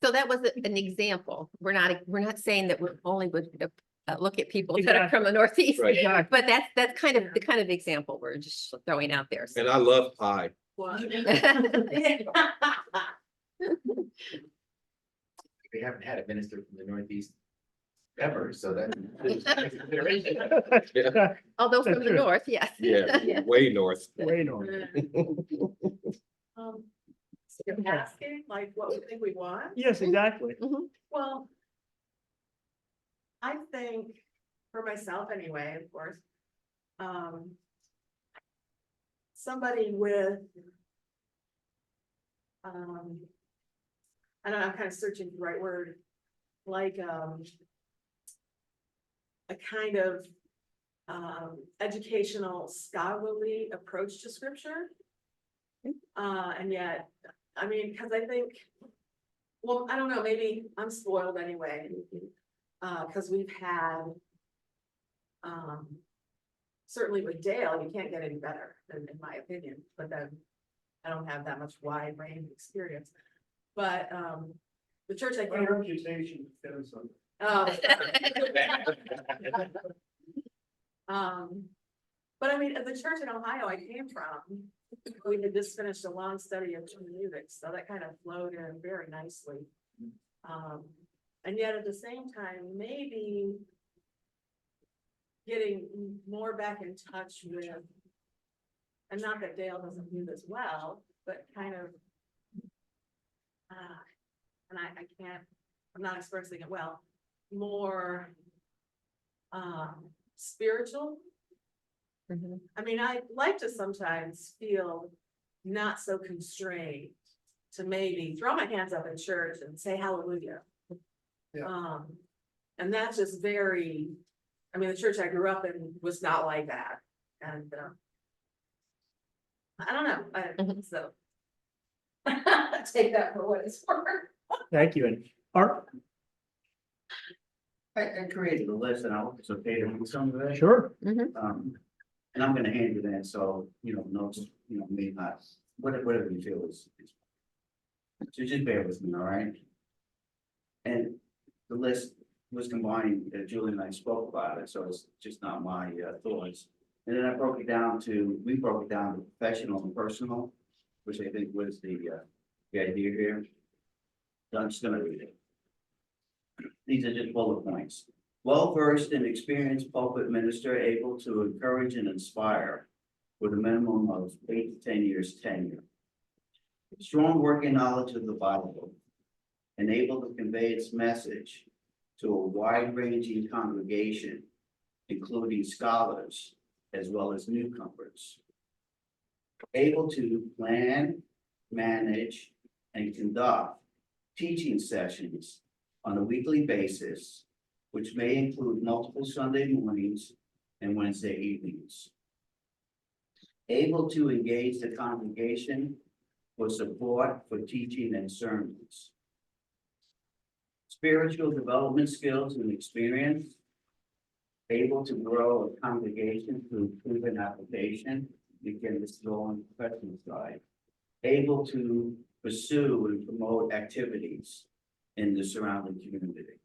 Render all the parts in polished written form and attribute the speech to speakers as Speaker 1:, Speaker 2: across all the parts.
Speaker 1: So that was an example. We're not saying that we're only would look at people that are from the Northeast.
Speaker 2: Right.
Speaker 1: But that's kind of the kind of example we're just throwing out there. So.
Speaker 2: And I love pie.
Speaker 3: We haven't had a minister from the Northeast ever, so that.
Speaker 2: Yeah,
Speaker 1: Although from the north, yes.
Speaker 2: yeah, way north.
Speaker 4: Way north.
Speaker 5: So you're asking like what we think we want?
Speaker 4: Yes, exactly.
Speaker 1: Mhm.
Speaker 5: Well, I think for myself anyway, of course, somebody with, I don't know, I'm kind of searching for the right word, like, a kind of, educational scholarly approach to scripture. And yet, I mean, because I think, well, I don't know, maybe I'm spoiled anyway. Because we've had, certainly with Dale, you can't get any better, in my opinion, but then I don't have that much wide range of experience. But, the church I
Speaker 4: My
Speaker 5: came.
Speaker 4: reputation is on.
Speaker 5: But I mean, at the church in Ohio I came from, we had just finished a long study of hermeneutics, so that kind of flowed in very nicely. And yet at the same time, maybe getting more back in touch with, and not that Dale doesn't do this well, but kind of, and I can't, I'm not expressing it well, more spiritual.
Speaker 1: Mhm.
Speaker 5: I mean, I like to sometimes feel not so constrained to maybe throw my hands up in church and say hallelujah.
Speaker 4: Yeah.
Speaker 5: And that's just very, I mean, the church I grew up in was not like that. And I don't know,
Speaker 1: Mhm.
Speaker 5: so take that for what it's worth.
Speaker 4: Thank you. And Art,
Speaker 6: I created a list and I hope it's okay to read some of it.
Speaker 4: sure.
Speaker 6: And I'm gonna hand it in, so, notes, may not, whatever you feel is. So just bear with me, all right? And the list was combined, Julie and I spoke about it, so it's just not my thoughts. And then we broke it down to professional and personal, which I think was the idea here. So I'm just gonna read it. These are just bullet points. Well-versed and experienced pulpit minister able to encourage and inspire with a minimum of 8 to 10 years tenure. Strong working knowledge of the Bible and able to convey its message to a wide-ranging congregation, including scholars as well as newcomers. Able to plan, manage, and conduct teaching sessions on a weekly basis, which may include multiple Sunday mornings and Wednesday evenings. Able to engage the congregation for support for teaching and sermons. Spiritual development skills and experience. Able to grow a congregation through proven application. Again, this is all on the professional side. Able to pursue and promote activities in the surrounding community.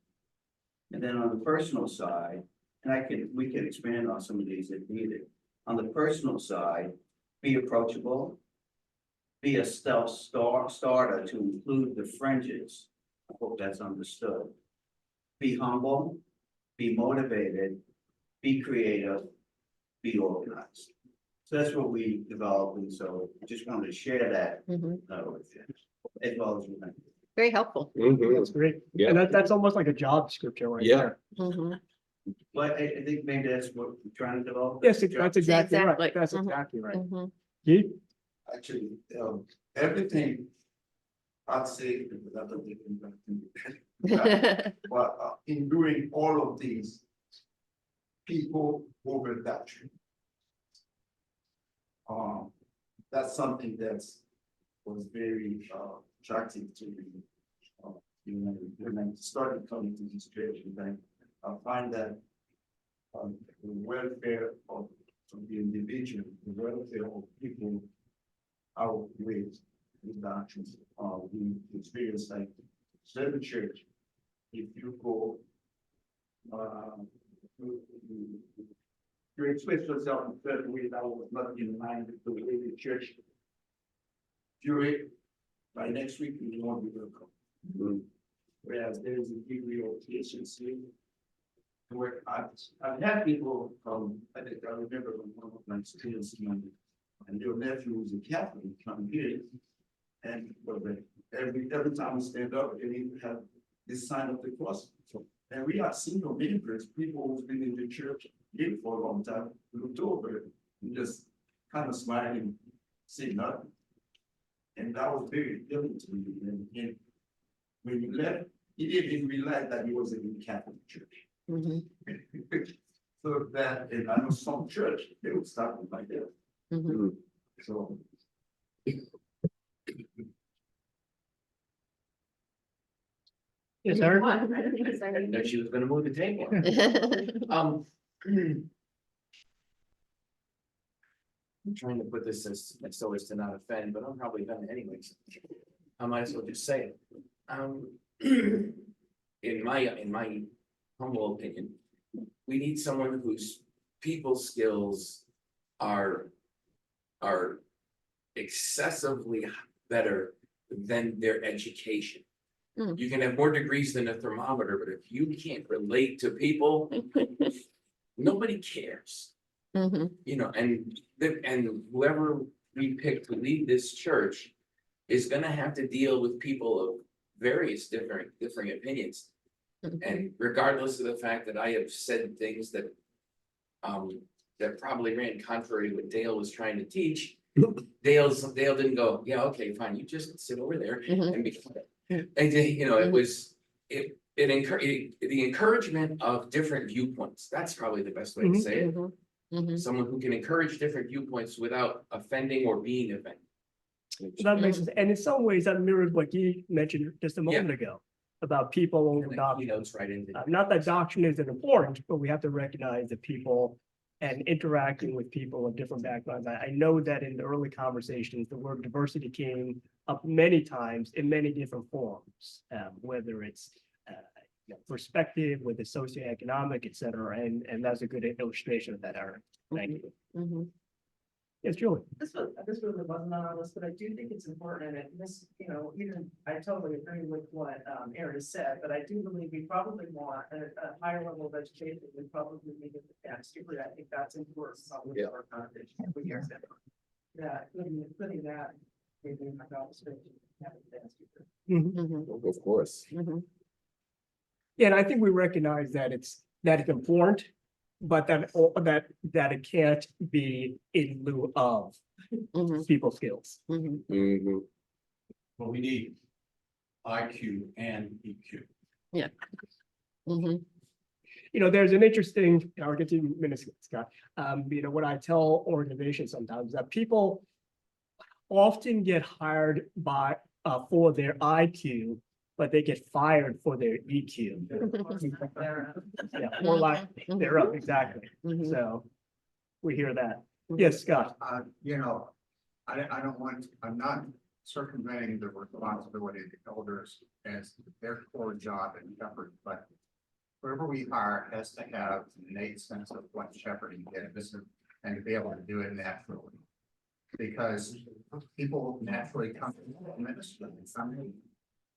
Speaker 6: And then on the personal side, and we can expand on some of these if needed. On the personal side, be approachable, be a stealth starter to include the fringes. I hope that's understood. Be humble, be motivated, be creative, be organized. So that's what we developed, and so just wanted to share that
Speaker 1: Mhm.
Speaker 6: with you, as well as with you.
Speaker 1: Very helpful.
Speaker 2: Mhm.
Speaker 4: That's great.
Speaker 2: Yeah.
Speaker 4: And that's almost like a job description right
Speaker 2: Yeah.
Speaker 4: there.
Speaker 1: Mhm.
Speaker 6: But I think maybe that's what we're trying to develop.
Speaker 4: Yes, that's exactly right.
Speaker 1: Exactly.
Speaker 4: That's
Speaker 1: Mhm.
Speaker 4: exactly right.
Speaker 1: Mhm.
Speaker 4: Keith?
Speaker 7: Actually, everything I'd say, but in doing all of these, people over that. That's something was very attractive to me. When I started coming to this church, and I find that the welfare of the individual, the welfare of people outweighs the actions. We experience like serve the church. If you go, you express yourself in certain way that was not in line with the way the church do it, by next week, you won't be welcome. Whereas there is a degree of efficiency. Where I've had people, I think I remember when one of my students, and your nephew was a Catholic, come here. And every time we stand up, they need to have this sign of the cross. And we are single members, people who've been in the church here for a long time, looked over and just kind of smiling, say nothing. And that was very appealing to me. And when you left, he didn't even realize that he was in the Catholic Church.
Speaker 1: Mhm,
Speaker 7: So that, and I know some church, they would start with like that.
Speaker 1: mhm.
Speaker 7: So.
Speaker 4: Yes, sir.
Speaker 5: What?
Speaker 3: I didn't know she was gonna move the table. Um. I'm trying to put this as so as to not offend, but I'm probably gonna anyways. I might as well just say it. In my humble opinion, we need someone whose people skills are excessively better than their education.
Speaker 1: Mm.
Speaker 3: You can have more degrees than a thermometer, but if you can't relate to people, nobody cares.
Speaker 1: Mhm,
Speaker 3: You know, and whoever we pick to lead this church is gonna have to deal with people of various differing opinions.
Speaker 1: mhm.
Speaker 3: And regardless of the fact that I have said things that that probably ran contrary to what Dale was trying to teach, Dale didn't go, yeah, okay, fine, you just sit over there
Speaker 1: Mhm.
Speaker 3: and be quiet.
Speaker 1: Mhm.
Speaker 3: And then, you know, it the encouragement of different viewpoints, that's probably the best way to
Speaker 4: Mhm.
Speaker 3: say it.
Speaker 1: Mhm, mhm.
Speaker 3: Someone who can encourage different viewpoints without offending or being offended.
Speaker 4: That makes sense. And in some ways that mirrors what you mentioned just a moment ago about people over
Speaker 3: And then he
Speaker 4: doctrine.
Speaker 3: notes right into.
Speaker 4: Not that doctrine isn't important, but we have to recognize that people and interacting with people of different backgrounds. I know that in the early conversations, the word diversity came up many times in many different forms, whether it's perspective, whether it's socioeconomic, et cetera, and that's a good illustration of that, Aaron. Thank you.
Speaker 1: Mhm.
Speaker 4: Yes, Julie.
Speaker 5: This really wasn't on our list, but I do think it's important, and this, you know, even, I totally agree with what, Aaron said, but I do believe we probably want a higher level of education, we probably need it, particularly, I think that's important. With our foundation, we hear that. Yeah, putting that, maybe in my conversation, have a dance speaker.
Speaker 1: Mhm,
Speaker 2: Of course.
Speaker 1: mhm.
Speaker 4: Yeah, and I think we recognize that it's important, but that it can't be in lieu of
Speaker 1: Mhm,
Speaker 4: people skills.
Speaker 1: mhm.
Speaker 2: Mhm.
Speaker 7: But we need IQ and EQ.
Speaker 1: Mhm,
Speaker 4: You know, there's an interesting, I'll get to you in a minute, Scott. You know, what I tell organizations sometimes is that people often get hired for their IQ, but they get fired for their EQ. Yeah, or lack thereof, exactly.
Speaker 1: Mhm.
Speaker 4: So we hear that. Yes, Scott.
Speaker 8: You know, I don't want, I'm not circumventing the responsibility of the elders as their core job and shepherd, but whoever we hire has to have an innate sense of what shepherding is and to be able to do it naturally. Because people naturally come to ministry.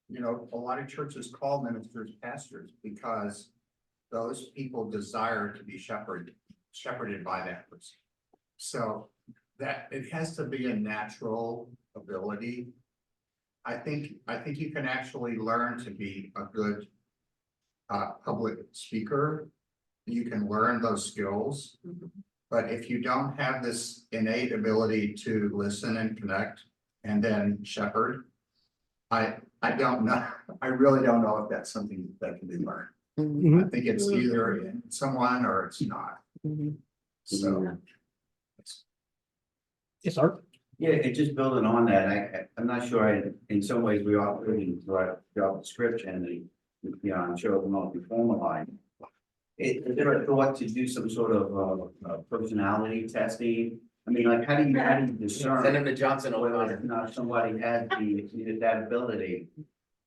Speaker 8: You know, a lot of churches call ministers pastors because those people desire to be shepherded by that person. So that it has to be a natural ability. I think you can actually learn to be a good public speaker. You can learn those skills. But if you don't have this innate ability to listen and connect and then shepherd, I don't know. I really don't know if that's something that can be learned.
Speaker 1: Mhm,
Speaker 8: I think it's either in someone or it's not.
Speaker 1: mhm.
Speaker 8: So.
Speaker 4: Yes, sir.
Speaker 6: Yeah, and just building on that, I'm not sure, in some ways, we are putting the right job description, you know, I'm sure it will not be formalized. Is there a thought to do some sort of personality testing? I mean, like, how do you discern?
Speaker 3: Send him to Johnson
Speaker 6: Whether
Speaker 3: O'Connor.
Speaker 6: or not somebody has that ability,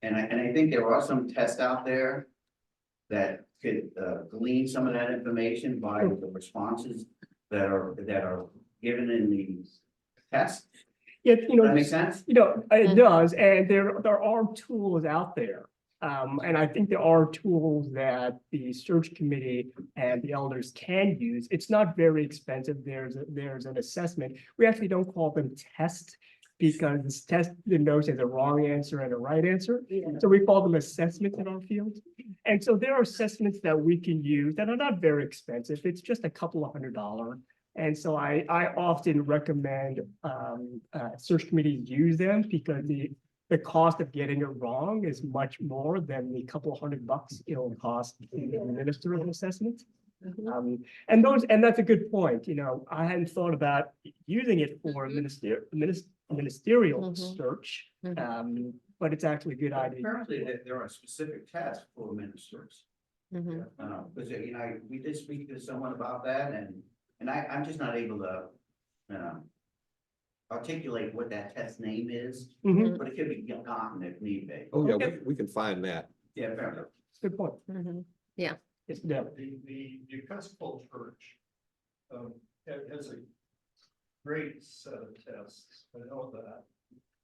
Speaker 6: And I think there are some tests out there that could glean some of that information by the responses that are given in the test.
Speaker 4: Yeah,
Speaker 6: Does that make sense?
Speaker 4: It does, and there are tools out there. And I think there are tools that the search committee and the elders can use. It's not very expensive. There's an assessment. We actually don't call them tests because this test denotes as a wrong answer and a right answer. So we call them assessments in our field. And so there are assessments that we can use that are not very expensive. It's just a couple of $100s. And so I often recommend search committees use them because the cost of getting it wrong is much more than the couple of $100 it'll cost in the ministerial assessment. And that's a good point. I hadn't thought about using it for ministerial search. But it's actually a good idea.
Speaker 6: Apparently, there are specific tests for ministers. Because, we did speak to someone about that and I'm just not able to, articulate what that test name is, but it could be gotten if need be.
Speaker 2: Oh, yeah, we can find that.
Speaker 6: Yeah, fair enough.
Speaker 4: Good point.
Speaker 1: Yeah.
Speaker 4: It's yeah.
Speaker 8: The Episcopal Church has a great set of tests. I know that.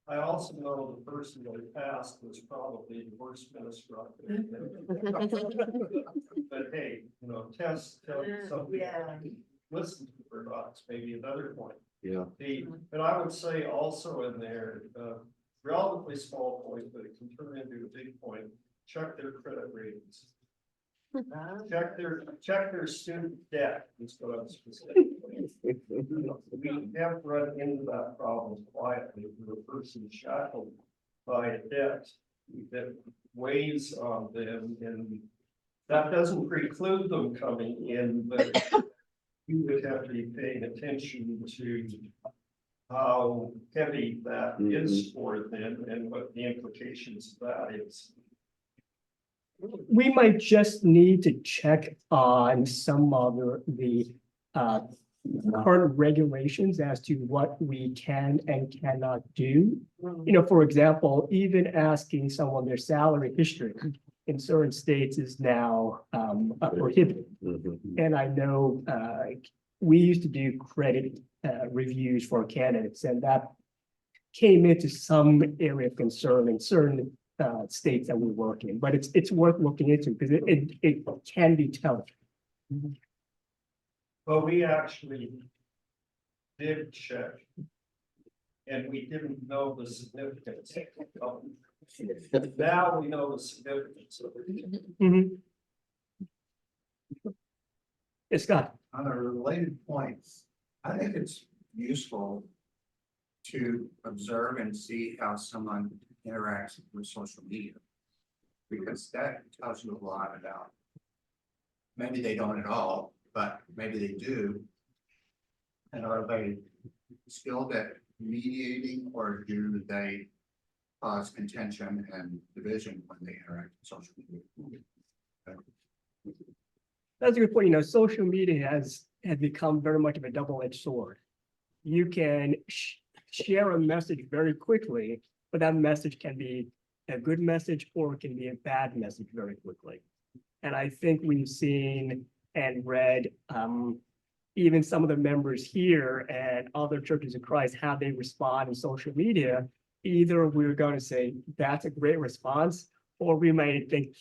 Speaker 8: I also know the person that passed was probably the worst minister out there. But hey, tests tell you something. Listen to the docs, maybe another point.
Speaker 2: Yeah.
Speaker 8: But I would say also in there, relatively small point, but it can turn into a big point, check their credit ratings. Check their student debt, is what I'm specifically. We have run into that problem quietly, where a person shackled by a debt that weighs on them, and that doesn't preclude them coming in, but you would have to be paying attention to how heavy that is for them and what the implications of that is.
Speaker 4: We might just need to check on some of the current regulations as to what we can and cannot do. For example, even asking someone their salary history in certain states is now prohibited. And I know we used to do credit reviews for candidates, and that came into some area of concern in certain states that we work in, but it's worth looking into because it can be telling.
Speaker 8: But we actually did check, and we didn't know the significance of it. Now we know the significance of it.
Speaker 4: It's Scott.
Speaker 8: On a related point, I think it's useful to observe and see how someone interacts with social media. Because that tells you a lot about, maybe they don't at all, but maybe they do. And are they skilled at mediating, or do they cause contention and division when they interact with social media?
Speaker 4: That's a good point. Social media has become very much of a double-edged sword. You can share a message very quickly, but that message can be a good message or it can be a bad message very quickly. And I think we've seen and read even some of the members here and other churches of Christ, how they respond in social media. Either we're going to say, that's a great response, or we might think,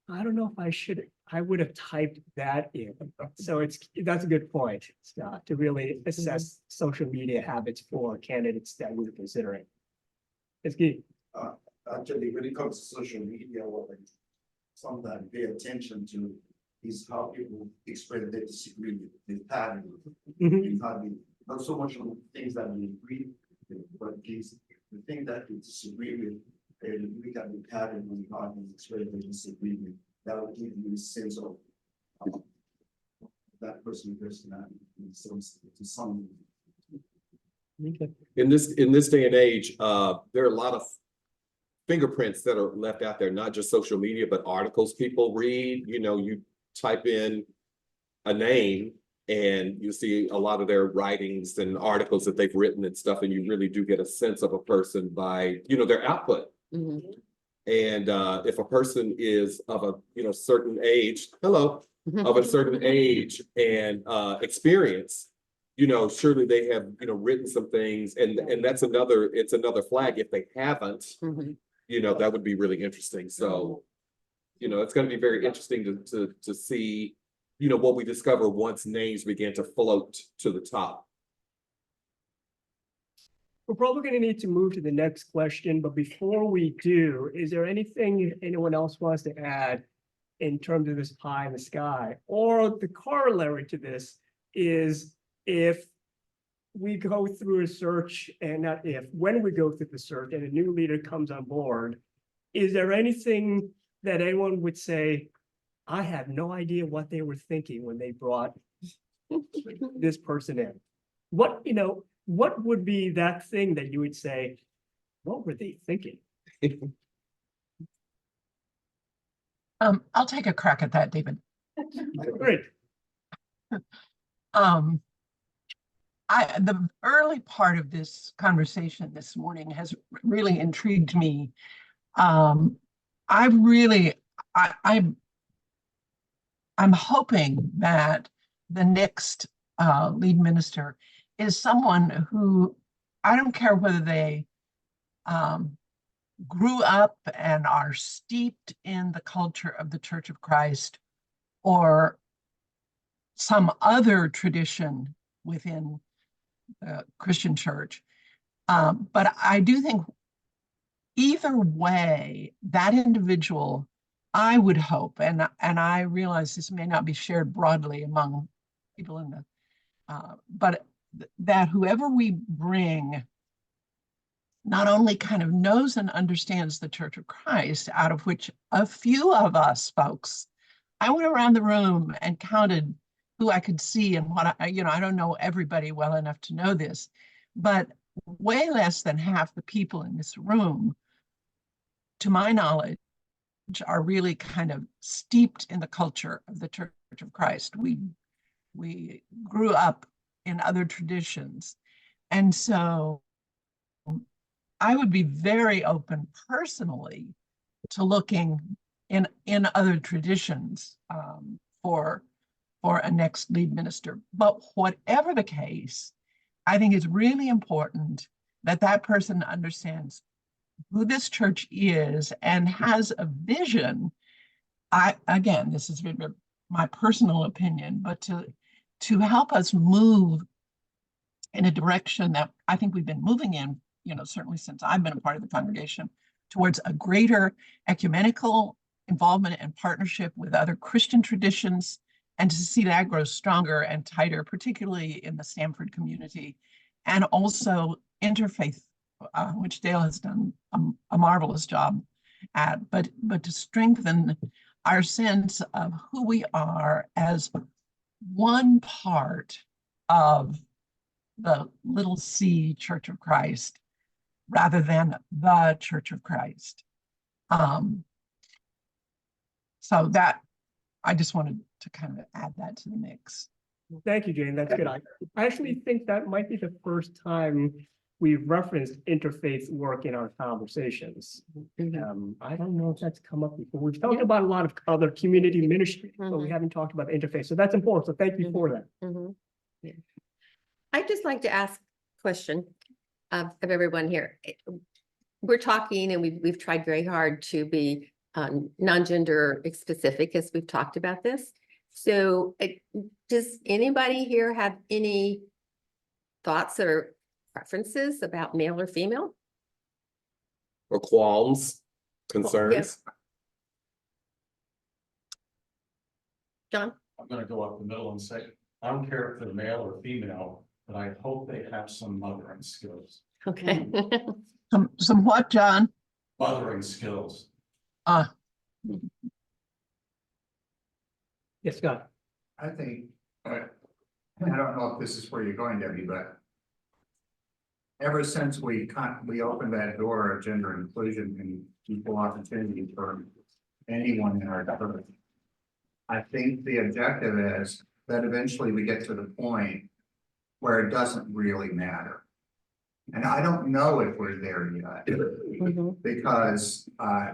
Speaker 4: I don't know if I would have typed that in. So that's a good point, Scott, to really assess social media habits for candidates that we're considering. It's good.
Speaker 7: Actually, when it comes to social media, what I sometimes pay attention to is how people express their disagreement, their pattern, not so much on things that we agree with, but the thing that we disagree with, and we can be pattern on how we express their disagreement. That will give you a sense of that person's personality to some.
Speaker 2: In this day and age, there are a lot of fingerprints that are left out there, not just social media, but articles people read. You type in a name and you see a lot of their writings and articles that they've written and stuff, and you really do get a sense of a person by, their output. And if a person is of a, certain age, of a certain age and experience, surely they have, written some things, and it's another flag if they haven't,
Speaker 1: Mhm.
Speaker 2: that would be really interesting. So, it's gonna be very interesting to see, what we discover once names begin to float to the top.
Speaker 4: We're probably gonna need to move to the next question, but before we do, is there anything anyone else wants to add in terms of this pie in the sky? Or the corollary to this is if we go through a search, and not if, when we go through the search and a new leader comes on board, is there anything that anyone would say, I have no idea what they were thinking when they brought this person in? What would be that thing that you would say, what were they thinking?
Speaker 9: I'll take a crack at that, David.
Speaker 4: Great.
Speaker 9: The early part of this conversation this morning has really intrigued me. I'm hoping that the next lead minister is someone who, I don't care whether they grew up and are steeped in the culture of the Church of Christ or some other tradition within the Christian church. But I do think either way, that individual, I would hope, and I realize this may not be shared broadly among people in the, but that whoever we bring not only kind of knows and understands the Church of Christ, out of which a few of us folks, I went around the room and counted who I could see and what I don't know everybody well enough to know this, but way less than half the people in this room, to my knowledge, are really kind of steeped in the culture of the Church of Christ. We grew up in other traditions. And so I would be very open personally to looking in other traditions for a next lead minister. But whatever the case, I think it's really important that that person understands who this church is and has a vision. Again, this is my personal opinion, but to help us move in a direction that I think we've been moving in, certainly since I've been a part of the congregation, towards a greater ecumenical involvement and partnership with other Christian traditions, and to see that grow stronger and tighter, particularly in the Stamford community, and also interfaith, which Dale has done a marvelous job at, but to strengthen our sense of who we are as one part of the little c Church of Christ, rather than the Church of Christ. So that, I just wanted to kind of add that to the mix.
Speaker 4: Thank you, Jane. That's good. I actually think that might be the first time we've referenced interfaith work in our conversations. I don't know if that's come up before. We've talked about a lot of other community ministry, but we haven't talked about interfaith. So that's important. So thank you for that.
Speaker 1: Yeah. I'd just like to ask a question of everyone here. We're talking and we've tried very hard to be non-gender specific as we've talked about this. So does anybody here have any thoughts or preferences about male or female?
Speaker 2: Or qualms, concerns?
Speaker 1: Yes. John?
Speaker 10: I'm gonna go up the middle and say, I don't care if they're male or female, but I hope they have some mothering skills.
Speaker 1: Okay.
Speaker 9: Some what, John?
Speaker 10: Mothering skills.
Speaker 4: Yes, Scott.
Speaker 8: I think, I don't know if this is where you're going, Debbie, but ever since we opened that door of gender inclusion and equal opportunity for anyone in our government, I think the objective is that eventually we get to the point where it doesn't really matter. And I don't know if we're there yet.
Speaker 1: Mhm.
Speaker 8: Because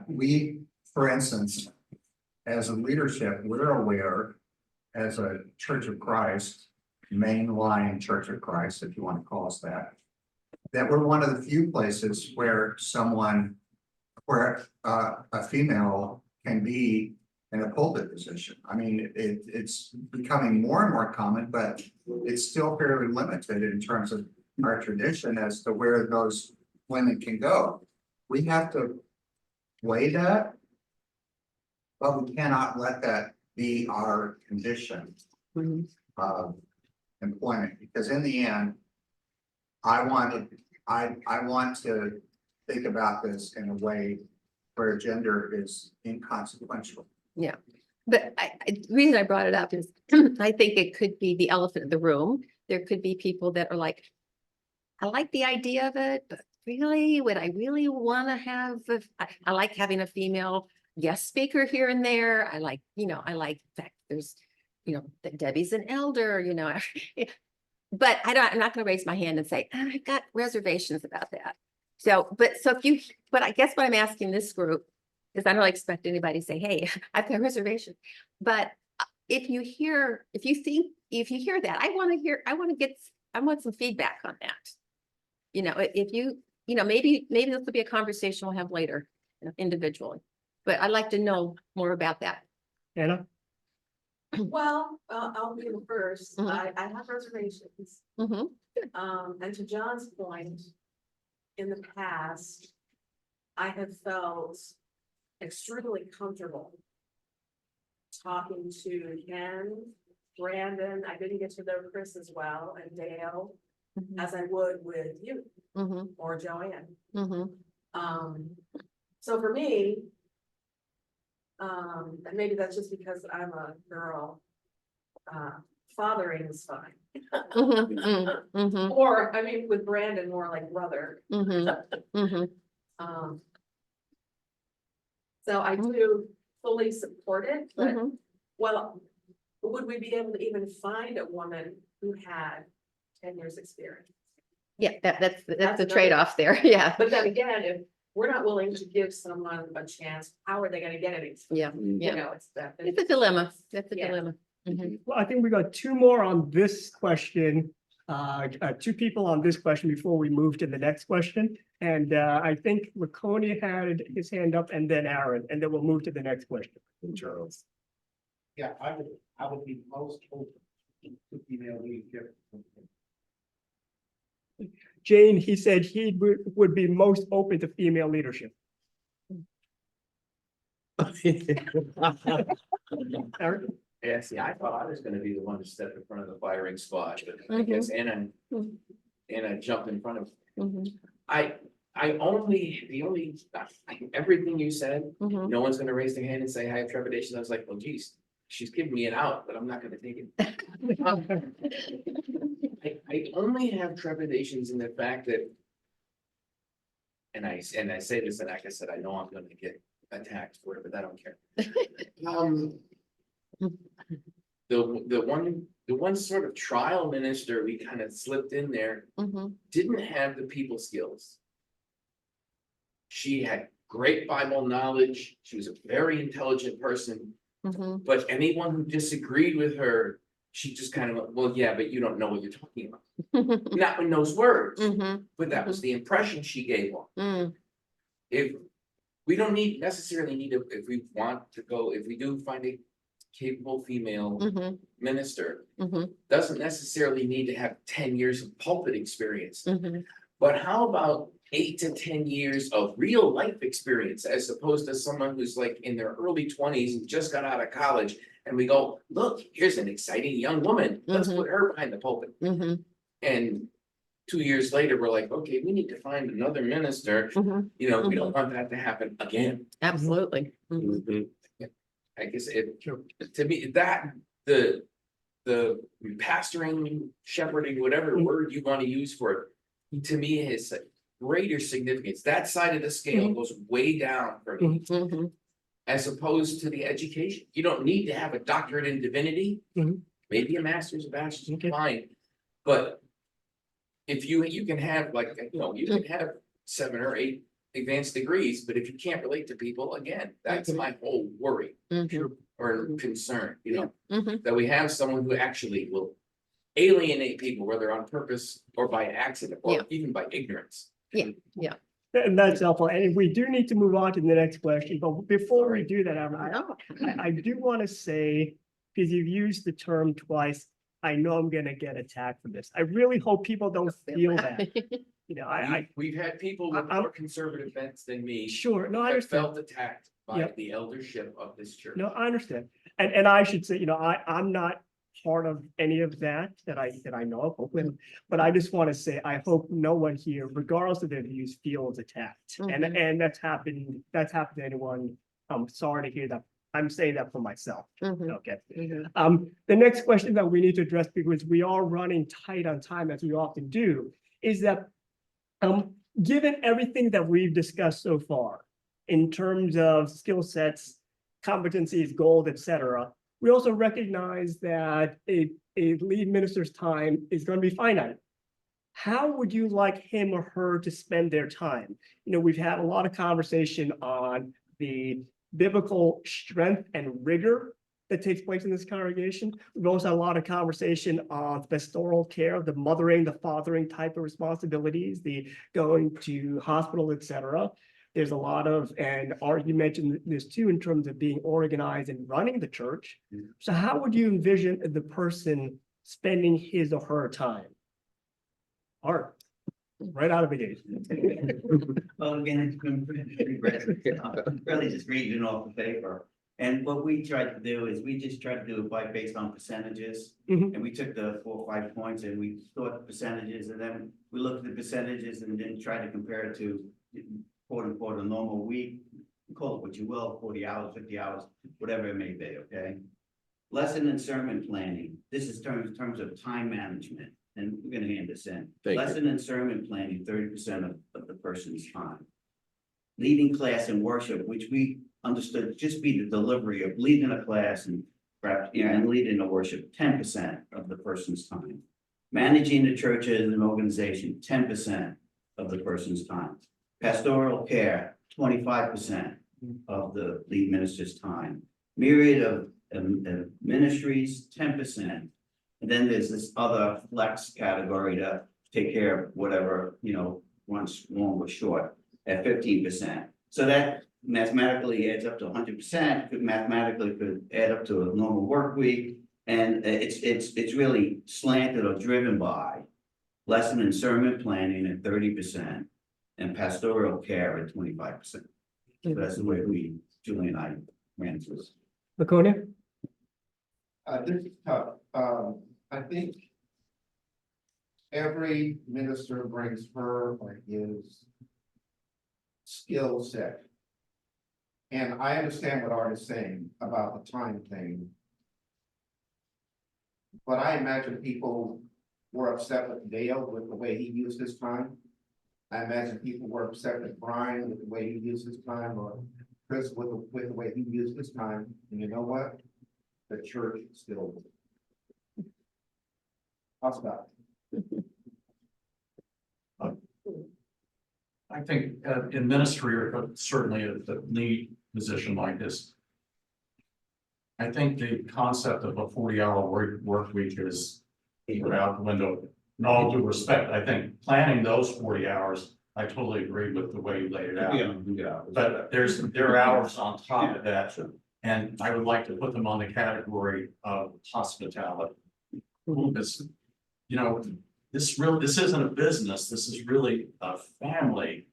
Speaker 8: we, for instance, as a leadership, we're aware as a Church of Christ, mainline Church of Christ, if you want to call us that, that we're one of the few places where a female can be in a pulpit position. I mean, it's becoming more and more common, but it's still fairly limited in terms of our tradition as to where those women can go. We have to weigh that, but we cannot let that be our condition
Speaker 1: Mhm.
Speaker 8: of employment, because in the end, I want to think about this in a way where gender is inconsequential.
Speaker 1: But the reason I brought it up is I think it could be the elephant in the room. There could be people that are like, I like the idea of it, but really, would I really want to have, I like having a female guest speaker here and there. I like that there's, that Debbie's an elder, but I'm not going to raise my hand and say, I've got reservations about that. So but I guess what I'm asking this group is I don't expect anybody to say, hey, I've got a reservation. But if you hear that, I want some feedback on that. Maybe this will be a conversation we'll have later individually, but I'd like to know more about that.
Speaker 4: Anna?
Speaker 5: Well, I'll be the first.
Speaker 1: Mhm.
Speaker 5: I have reservations.
Speaker 1: Mhm.
Speaker 5: And to John's point, in the past, I have felt extremely comfortable talking to Ken, Brandon. I didn't get to know Chris as well, and Dale,
Speaker 1: Mhm.
Speaker 5: as I would with you
Speaker 1: Mhm.
Speaker 5: or Joanne.
Speaker 1: Mhm.
Speaker 5: So for me, and maybe that's just because I'm a girl, fathering is fine.
Speaker 1: Mhm. Mhm.
Speaker 5: Or, I mean, with Brandon, more like brother.
Speaker 1: Mhm. Mhm.
Speaker 5: So I do fully support it, but
Speaker 1: Mhm.
Speaker 5: well, would we be able to even find a woman who had 10 years experience?
Speaker 1: Yeah, that's the
Speaker 5: another-
Speaker 1: trade-off there. Yeah.
Speaker 5: But then again, if we're not willing to give someone a chance, how are they gonna get it?
Speaker 1: Yeah.
Speaker 5: You
Speaker 1: Yeah.
Speaker 5: know, it's that.
Speaker 1: It's a dilemma. That's a
Speaker 5: Yeah.
Speaker 1: dilemma. Mhm.
Speaker 4: Well, I think we got two more on this question. Two people on this question before we move to the next question. And I think Laconia had his hand up and then Aaron, and then we'll move to the next question. Charles.
Speaker 8: Yeah, I would be most open to female leadership.
Speaker 4: Jane, he said he would be most open to female leadership. Aaron?
Speaker 3: Yeah, see, I thought I was gonna be the one to step in front of the firing squad, but I
Speaker 1: Mhm.
Speaker 3: guess Anna jumped in front of. Everything you said,
Speaker 1: Mhm.
Speaker 3: no one's gonna raise their hand and say, I have trepidation. I was like, well, geez, she's giving me an out, but I'm not gonna take it. I only have trepidations in the fact that. And I say this, and like I said, I know I'm gonna get attacked for it, but I don't care. The one sort of trial minister we kind of slipped in there
Speaker 1: Mhm.
Speaker 3: didn't have the people skills. She had great Bible knowledge. She was a very intelligent person,
Speaker 1: Mhm.
Speaker 3: but anyone who disagreed with her, she just kind of went, well, yeah, but you don't know what you're talking about. Not in those words,
Speaker 1: Mhm.
Speaker 3: but that was the impression she gave off.
Speaker 1: Mm.
Speaker 3: If we don't necessarily need to, if we want to go, if we do find a capable female
Speaker 1: Mhm.
Speaker 3: minister,
Speaker 1: Mhm.
Speaker 3: doesn't necessarily need to have 10 years of pulpit experience.
Speaker 1: Mhm.
Speaker 3: But how about 8 to 10 years of real life experience as opposed to someone who's like in their early 20s and just got out of college? And we go, look, here's an exciting young woman. Let's
Speaker 1: Mhm.
Speaker 3: put her behind the pulpit.
Speaker 1: Mhm.
Speaker 3: And 2 years later, we're like, okay, we need to find another minister.
Speaker 1: Mhm.
Speaker 3: We don't want that to happen again.
Speaker 1: Absolutely. Mhm.
Speaker 2: Mhm.
Speaker 3: I guess to me, that the pastoring, shepherding, whatever word you want to use for it, to me has greater significance. That side of the scale goes way down for me,
Speaker 1: Mhm.
Speaker 3: as opposed to the education. You don't need to have a doctorate in divinity,
Speaker 4: Mhm.
Speaker 3: maybe a master's, a bachelor's,
Speaker 4: Okay.
Speaker 3: fine, but if you can have like, you can have 7 or 8 advanced degrees, but if you can't relate to people, again, that's my whole worry
Speaker 1: Mhm,
Speaker 3: or concern,
Speaker 1: mhm.
Speaker 3: that we have someone who actually will alienate people, whether on purpose or by accident,
Speaker 1: Yeah.
Speaker 3: or even by ignorance.
Speaker 4: And that's helpful. And we do need to move on to the next question, but before we do that,
Speaker 1: Oh,
Speaker 4: I do want to say, because you've used the term twice, I know I'm gonna get attacked for this. I really hope people don't feel that. You know,
Speaker 3: We've had people with
Speaker 4: I'm-
Speaker 3: more conservative bents than me
Speaker 4: sure, no, I
Speaker 3: that
Speaker 4: understand.
Speaker 3: felt attacked by
Speaker 4: Yep.
Speaker 3: the eldership of this church.
Speaker 4: No, I understand. And I should say, I'm not part of any of that I know of, hopefully. But I just want to say, I hope no one here, regardless of their views, feels attacked.
Speaker 1: Mhm.
Speaker 4: And that's happened to anyone. I'm sorry to hear that. I'm saying that for myself.
Speaker 1: Mhm,
Speaker 4: Okay.
Speaker 1: mhm.
Speaker 4: The next question that we need to address, because we are running tight on time as we often do, is that given everything that we've discussed so far in terms of skill sets, competencies, goals, etc., we also recognize that a lead minister's time is going to be finite. How would you like him or her to spend their time? We've had a lot of conversation on the biblical strength and rigor that takes place in this congregation. We've also had a lot of conversation on pastoral care, the mothering, the fathering type of responsibilities, the going to hospital, etc. There's a lot of, and Art, you mentioned this too, in terms of being organized and running the church. So how would you envision the person spending his or her time? Art, right out of the gate.
Speaker 6: Well, again, it's been pretty aggressive, really just reading it off the paper. And what we tried to do is we just tried to do it based on percentages.
Speaker 4: Mhm.
Speaker 6: And we took the 4 or 5 points and we thought the percentages, and then we looked at the percentages and then tried to compare it to quote unquote a normal week. Call it what you will, 40 hours, 50 hours, whatever it may be, okay? Lesson and sermon planning. This is terms of time management, and we're gonna hand this in.
Speaker 2: Thank you.
Speaker 6: Lesson and sermon planning, 30% of the person's time. Leading class and worship, which we understood to just be the delivery of leading a class and perhaps, and leading a worship, 10% of the person's time. Managing the church as an organization, 10% of the person's time. Pastoral care, 25% of the lead minister's time. Myriad of ministries, 10%. And then there's this other flex category to take care of whatever, runs long or short at 15%. So that mathematically adds up to 100%, could add up to a normal work week. And it's really slanted or driven by lesson and sermon planning at 30% and pastoral care at 25%. So that's the way Julie and I ran through this.
Speaker 4: Laconia?
Speaker 8: This is tough. I think every minister brings her or his skill set. And I understand what Art is saying about the time thing. But I imagine people were upset with Dale with the way he used his time. I imagine people were upset with Brian with the way he used his time, or Chris with the way he used his time. And you know what? The church still. I'll stop.
Speaker 10: I think in ministry, or certainly at the lead position like this, I think the concept of a 40-hour work week is out the window. In all due respect, I think planning those 40 hours, I totally agree with the way you laid it out. But there are hours on top of that, and I would like to put them on the category of hospitality. This, this isn't a business. This is really a family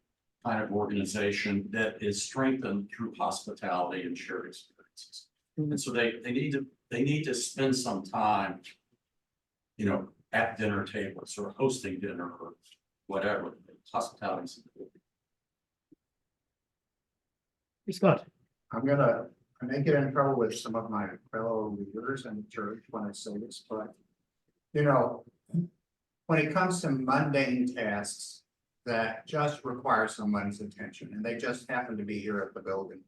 Speaker 10: kind of organization that is strengthened through hospitality and shared experiences. And so they need to spend some time, at dinner tables or hosting dinner or whatever. Hospitality is important.
Speaker 4: Scott?
Speaker 8: I may get in trouble with some of my fellow leaders in the church when I say this, but when it comes to mundane tasks that just require someone's attention and they just happen to be here at the building,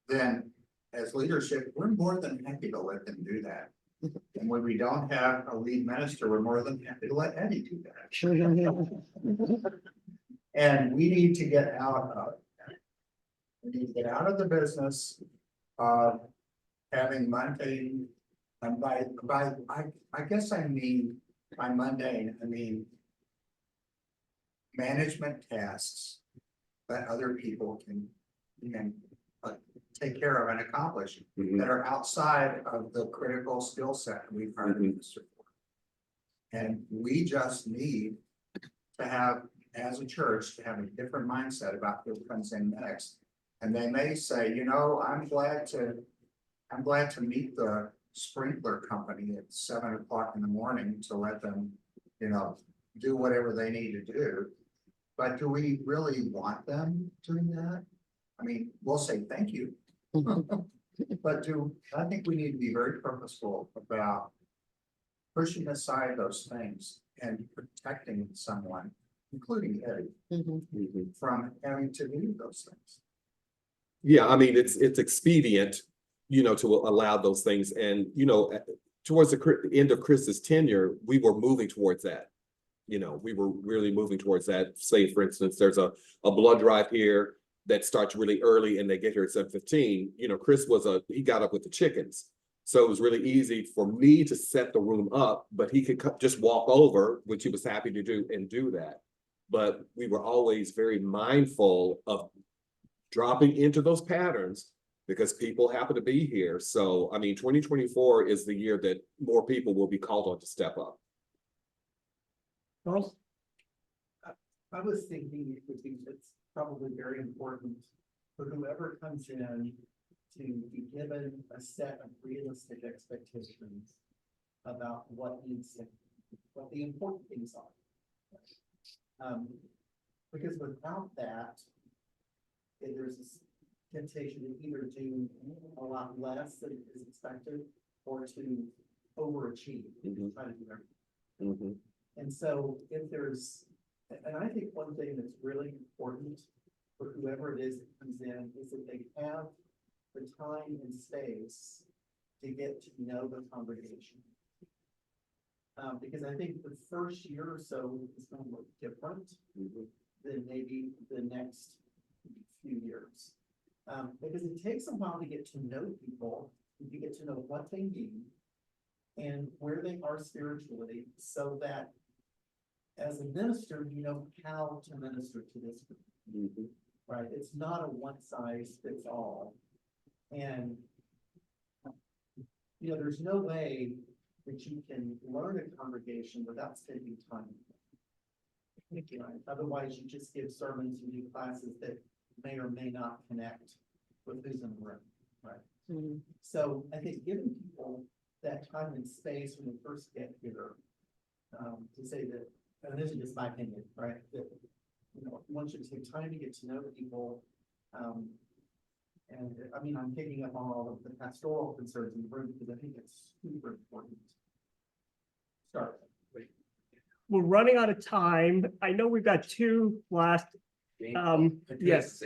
Speaker 8: then as leadership, we're more than happy to let them do that. And when we don't have a lead minister, we're more than happy to let Eddie do that. And we need to get out of. We need to get out of the business of having mundane, and I guess I mean, by mundane, I mean management tasks that other people can take care of and accomplish that are outside of the critical skill set we've hired a minister for. And we just need to have, as a church, to have a different mindset about who comes in next. And they may say, you know, I'm glad to meet the sprinkler company at 7 o'clock in the morning to let them, you know, do whatever they need to do. But do we really want them doing that? I mean, we'll say thank you. But I think we need to be very purposeful about pushing aside those things and protecting someone, including Eddie, from having to do those things.
Speaker 2: Yeah, I mean, it's expedient, you know, to allow those things. And, you know, towards the end of Chris's tenure, we were moving towards that. You know, we were really moving towards that. Say, for instance, there's a blood drive here that starts really early and they get here at 7:15. You know, Chris he got up with the chickens. So it was really easy for me to set the room up, but he could just walk over, which he was happy to do, and do that. But we were always very mindful of dropping into those patterns because people happen to be here. So, I mean, 2024 is the year that more people will be called on to step up.
Speaker 4: Well,
Speaker 11: I was thinking it's probably very important for whoever comes in to be given a set of realistic expectations about what the important things are. Because without that, there's this temptation to either do a lot less than is expected or to overachieve. Try to do everything. And so if there's, and I think one thing that's really important for whoever it is that comes in is that they have the time and space to get to know the congregation. Because I think the first year or so is going to look different than maybe the next few years. Because it takes a while to get to know people, you get to know what they need and where they are spiritually, so that as a minister, you know how to minister to this group, right? It's not a one size fits all. And, you know, there's no way that you can learn a congregation without spending time. Right? Otherwise, you just give sermons and do classes that may or may not connect with who's in the room, right? So I think giving people that time and space when they first get here, to say that, and this is just my opinion, right? That, you know, once you take time to get to know people, and I mean, I'm picking up on all of the pastoral concerns in the room because I think it's super important. Start.
Speaker 4: we're running out of time. I know we've got two last, yes.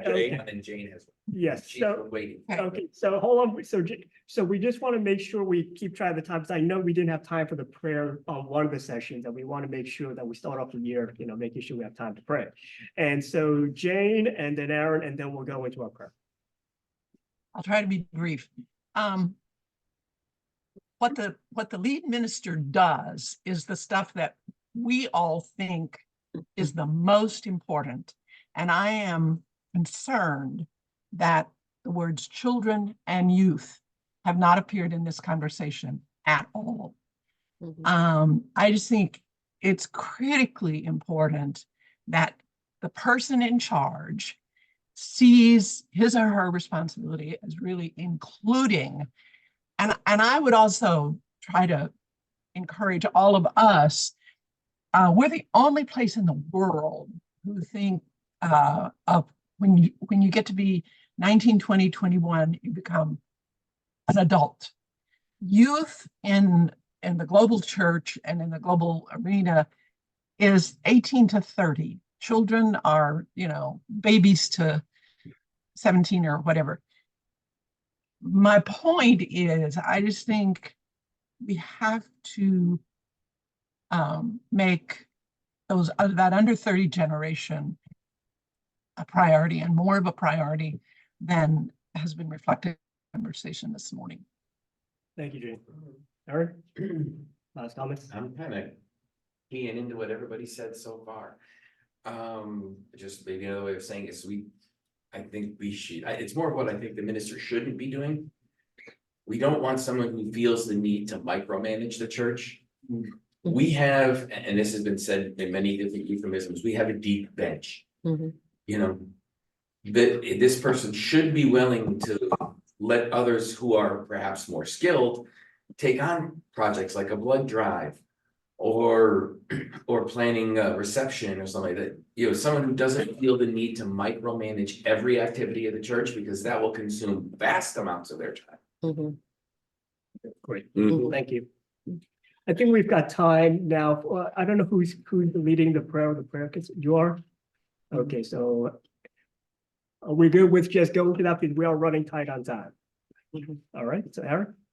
Speaker 3: Jane and Jane has.
Speaker 4: Yes,
Speaker 3: She's
Speaker 4: so,
Speaker 3: waiting.
Speaker 4: okay, so hold on, so we just want to make sure we keep track of the time, because I know we didn't have time for the prayer on one of the sessions, and we want to make sure that we start off the year, you know, making sure we have time to pray. And so Jane, and then Aaron, and then we'll go into our prayer.
Speaker 9: I'll try to be brief. What the lead minister does is the stuff that we all think is the most important. And I am concerned that the words children and youth have not appeared in this conversation at all. I just think it's critically important that the person in charge sees his or her responsibility as really including, and I would also try to encourage all of us. We're the only place in the world who think of when you get to be 19, 20, 21, you become an adult. Youth in the global church and in the global arena is 18 to 30. Children are, you know, babies to 17 or whatever. My point is, I just think we have to make that under 30 generation a priority, and more of a priority than has been reflected in the conversation this morning.
Speaker 4: Thank you, Jane. Aaron? Last comments?
Speaker 3: I'm kind of keying into what everybody said so far. Just maybe another way of saying is I think we should, it's more of what I think the minister shouldn't be doing. We don't want someone who feels the need to micromanage the church. We have, and this has been said in many different euphemisms, we have a deep bench.
Speaker 1: Mhm.
Speaker 3: You know, that this person should be willing to let others who are perhaps more skilled take on projects like a blood drive or planning a reception or something like that. You know, someone who doesn't feel the need to micromanage every activity of the church, because that will consume vast amounts of their time.
Speaker 1: Mhm.
Speaker 4: Great,
Speaker 2: Mhm.
Speaker 4: thank you. I think we've got time now. I don't know who's leading the prayer. You are? Okay, so are we good with just going to that? Because we are running tight on time. All right, so Aaron?